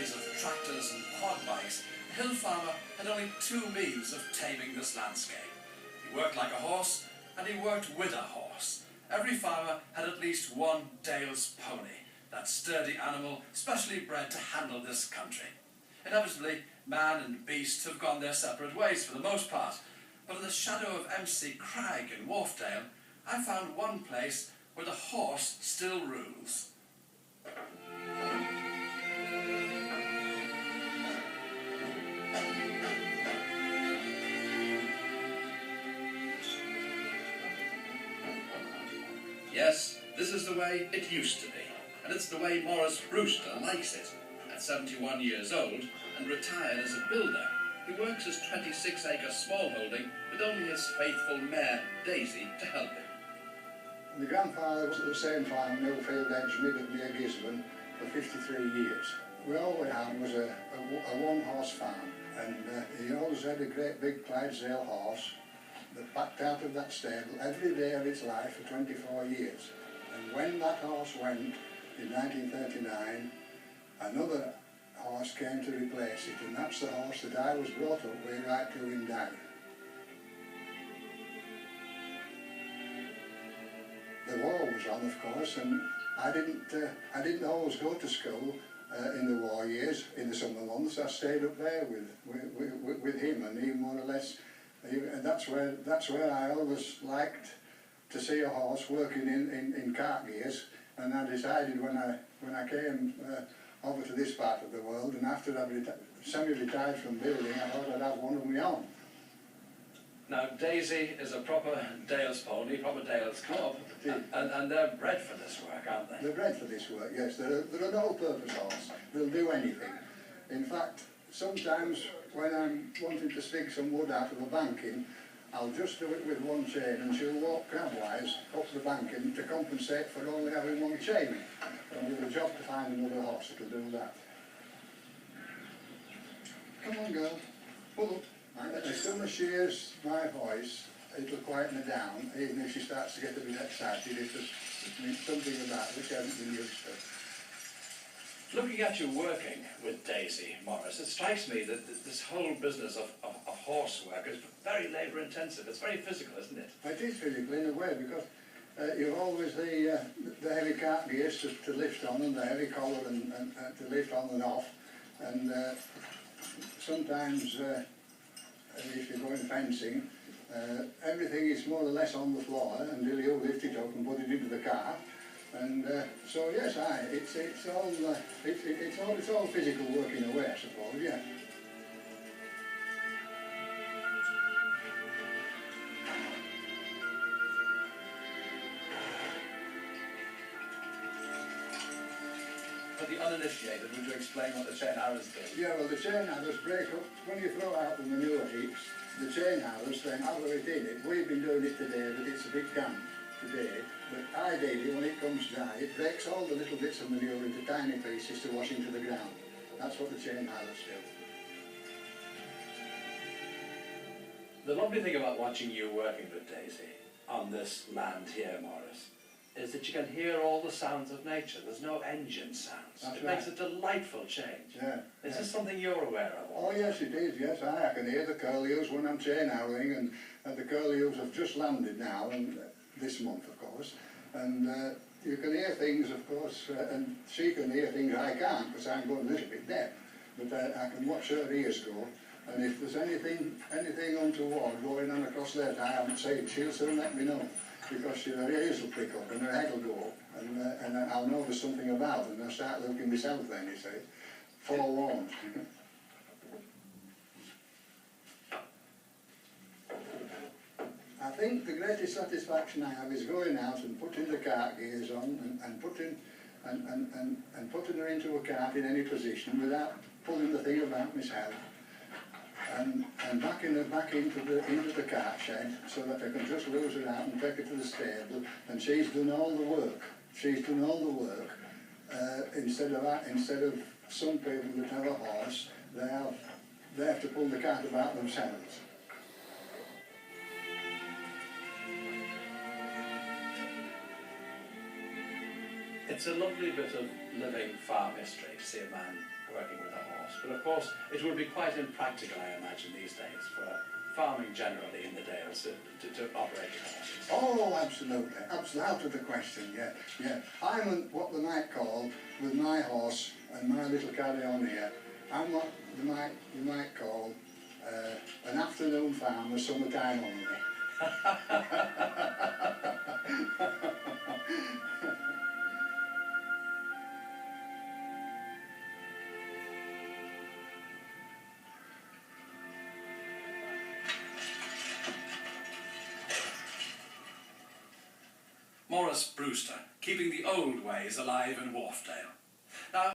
days of tractors and quad bikes, the hill farmer had only two means of taming this landscape. He worked like a horse, and he worked with a horse. Every farmer had at least one Dales pony, that sturdy animal specially bred to handle this country. Inevitably, man and beast have gone their separate ways for the most part, but in the shadow of MC Crag in Wharfdale, I found one place where the horse still rules. Yes, this is the way it used to be, and it's the way Maurice Brewster likes it. At 71 years old and retired as a builder, he works his 26-acre smallholding with only his faithful mare, Daisy, to help him. My grandfather was at the same farm, Millfield Edge, Mid near Gisborne, for 53 years. All we had was a one-horse farm, and he always had a great big Clydesdale horse that backed out of that stable every day of its life for 24 years. And when that horse went in 1939, another horse came to replace it, and that's the horse that I was brought up with right till him died. The war was on, of course, and I didn't always go to school in the war years, in the summer months. I stayed up there with him, and he more or less. And that's where I always liked to see a horse working in cart gears. And I decided when I came over to this part of the world, and after I'd semi-retired from building, I thought I'd have one of my own. Now, Daisy is a proper Dales pony, proper Dales club, and they're bred for this work, aren't they? They're bred for this work, yes. They're an all-purpose horse. They'll do anything. In fact, sometimes when I'm wanting to stick some wood out of a banking, I'll just do it with one chain, and she'll walk crabwise up the banking to compensate for only having one chain. And we've a job to find another horse that'll do that. Come on, girl. Pull up. As soon as she hears my voice, it'll quieten her down, even if she starts to get a bit excited. It's just something about it which she hasn't been used to. Looking at you working with Daisy, Maurice, it strikes me that this whole business of horse work is very labour intensive. It's very physical, isn't it? It is physical in a way, because you've always the heavy cart gears to lift on, and the heavy collar and to lift on and off. And sometimes if you're going fencing, everything is more or less on the floor until you lift it up and put it into the car. And so yes, it's all physical work in a way, I suppose. Yeah. For the uninitiated, would you explain what the chain harrows do? Yeah, well, the chain harrows break up when you throw out the manure heaps. The chain harrows then harrow it in. We've been doing it today, but it's a bit damp today. But ideally, when it comes dry, it breaks all the little bits of manure into tiny pieces to wash into the ground. That's what the chain harrows do. The lovely thing about watching you working with Daisy on this land here, Maurice, is that you can hear all the sounds of nature. There's no engine sounds. It makes a delightful change. Yeah. Is this something you're aware of? Oh yes, it is, yes. I can hear the curlews when I'm chain harrowing, and the curlews have just landed now, and this month, of course. And you can hear things, of course, and she can hear things I can't, because I'm going a little bit deaf. But I can watch her ears go, and if there's anything untoward going on across there that I haven't seen, she'll soon let me know. Because her ears will prick up and her head will go up, and I'll know there's something about, and I'll start looking myself then, you see, forewarned. I think the greatest satisfaction I have is going out and putting the cart gears on and putting her into a cart in any position without pulling the thing about myself. And backing her back into the cart shed so that I can just lose her out and take her to the stable, and she's done all the work. She's done all the work. Instead of some people that have a horse, they have to pull the cart about themselves. It's a lovely bit of living farm history to see a man working with a horse, but of course it would be quite impractical, I imagine, these days for farming generally in the Dales to operate horses. Oh, absolutely, absolutely, out of the question, yeah, yeah. I'm what they might call, with my horse and my little carry-on here, I'm what you might call an afternoon farmer, summertime only. Maurice Brewster, keeping the old ways alive in Wharfdale.